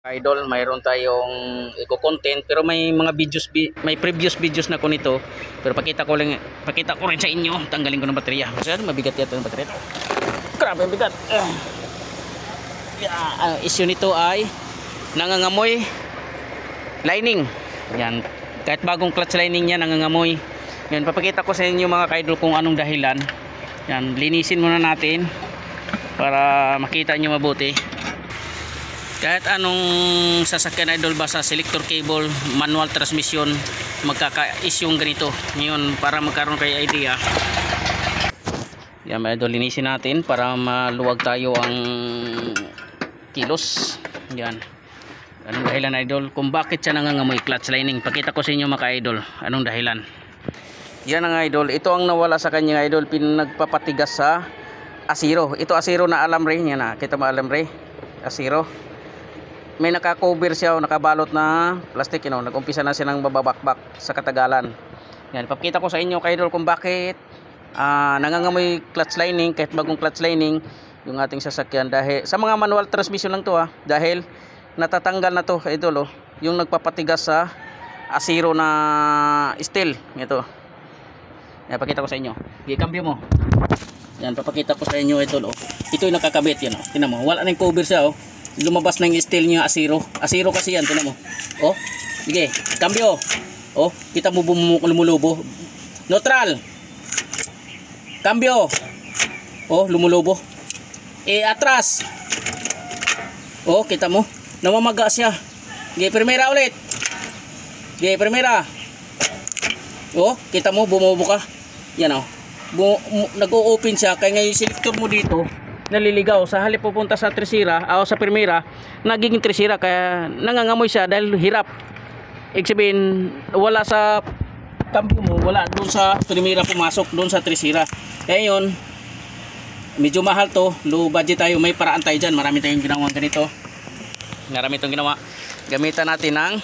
Idol, mayroon tayong eco-content pero may mga videos, may previous videos na ko nito, pero pakita ko rin sa inyo. Tanggalin ko ng baterya. Masyado mabigat yata yung baterya. Grabe bigat. Issue nito ay nangangamoy lining. Yan. Kahit bagong clutch lining niya nangangamoy. Yan, papakita ko sa inyo mga ka-idol kung anong dahilan. Yan, linisin muna natin para makita nyo mabuti. Kahit anong sasakyan idol, basta selector cable, manual transmission, magkaka-isyong ganito. Ngayon, para magkaroon kayo idea, yan mga idol, linisin natin para maluwag tayo ang kilos. Yan. Anong dahilan idol? Kung bakit siya nangangamoy clutch lining, pakita ko sa inyo mga idol anong dahilan. Yan ang idol, ito ang nawala sa kanya idol, pinagpapatigas sa asiro. Ito asiro na alamre, yan na, kita mo alamre, asiro. May naka-cover siya o nakabalot na plastic, you know, nag-umpisa na siya ng bababakbak sa katagalan. Yan, papakita ko sa inyo kaidol kung bakit nangangamoy clutch lining, kahit bagong clutch lining yung ating sasakyan. Dahil sa mga manual transmission lang to dahil natatanggal na to kaidol, yung nagpapatigas sa asiro na steel. Ito. Yan, pakita ko sa inyo. I-cambio mo. Yan, papakita ko sa inyo idol. Ito yung nakakabit yan. Tingnan mo, wala nang cover siya lumabas na yung steel niya, asiro. Asiro kasi yan, tingnan mo. Oh, sige, cambio. Oh, kita mo lumulubo. Neutral. Cambio. Oh, lumulubo. Atras. Oh, kita mo. Namamaga siya. Sige, primera ulit. Sige, primera. Oh, kita mo, bumubo ka. Yan nag-o-open siya. Kaya ngayon, selector mo dito, naliligaw. Sa halip pupunta sa tresira o sa primera, nagiging tresira, kaya nangangamoy siya dahil hirap. Ibig sabihin, wala sa cambio mo, wala doon sa primera pumasok, doon sa tresira. Kaya yun, medyo mahal to, low budget tayo, may paraan tayo dyan. Marami tayong ginawa ganito. Marami itong ginawa. Gamitan natin ng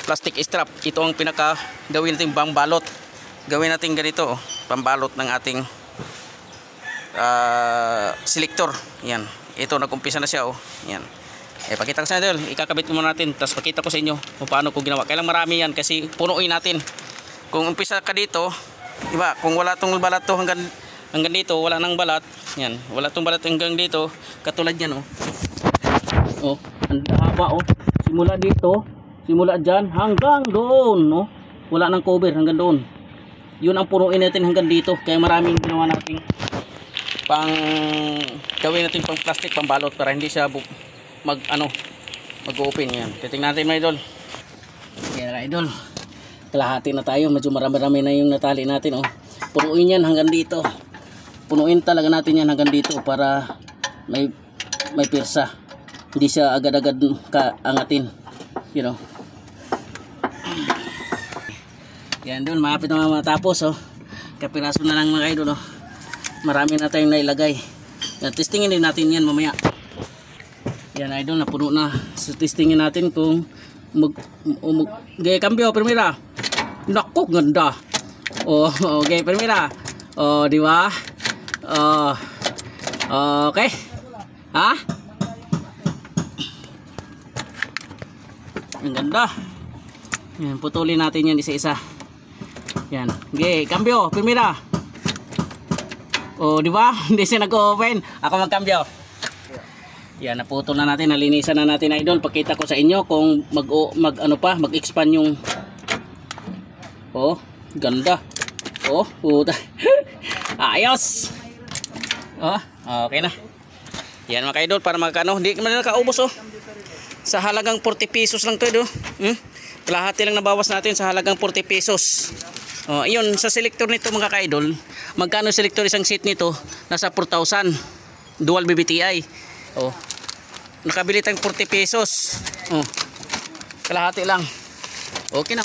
plastic strap. Ito ang pinaka gawin natin pambalot. Gawin natin ganito, pambalot ng ating selector. Yan, ito nag-umpisa na siya yan. Pakita ko sa inyo, ikakabit muna natin, tapos pakita ko sa inyo kung paano ko ginawa. Kailang marami yan kasi punuin natin. Kung umpisa ka dito, diba, kung wala tong balat to hanggang dito, wala nang balat. Yan, wala tong balat hanggang dito, katulad yan ang haba simula dito, simula dyan hanggang doon wala nang cover hanggang doon. Yun ang punuin natin hanggang dito. Kaya maraming ginawa natin gawin natin pang plastic, pang balot para hindi siya mag-open. Yan, titingnan natin mga idol. Yan idol, kalahati na tayo, medyo marami na yung natali natin punuin yan hanggang dito, punuin talaga natin yan hanggang dito para may pirsa, hindi siya agad-agad kaangatin, yan doon, malapit na matapos kapiraso na lang mga idol marami na tayong nailagay. Yan, testingin din natin yan mamaya. Yan idol, napuno na. So testingin natin kung gaya cambio, primera. Naku, ganda. Okay, primera. Di ba? Okay. Ang ganda. Yan, putulin natin yan isa-isa. Yan. Okay, cambio, primera. Di ba? Hindi siya nag-open. Ako mag-cambio. Yan, naputol na natin, nalinisan na natin idol. Pakita ko sa inyo kung mag-expand yung ganda. Puta. Ayos. Okay na. Yan mga idol, para magkano, hindi naman nakaubos sa halagang 40 pesos lang to kalahati lang nabawas natin sa halagang 40 pesos. Ayun, sa selector nito mga ka-idol, magkano selector isang seat nito? Nasa 4,000 dual BBTI. Nakabili tayong 40 pesos. Kalahati lang. Okay na.